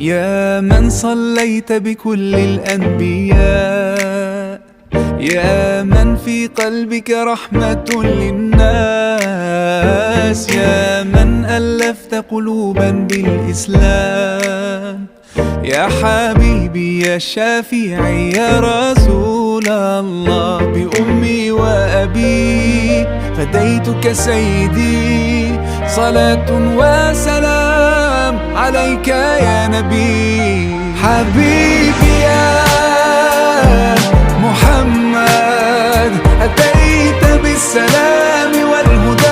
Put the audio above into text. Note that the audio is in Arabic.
يا من صليت بكل الأنبياء، يا من في قلبك رحمة للناس، يا من ألفت قلوبا بالإسلام، يا حبيبي يا شافعي يا رسول الله، بأمي وأبي فديتك سيدي، صلاة وسلام عليك يا نبي. حبيبي يا محمد أتيت بالسلام والهدى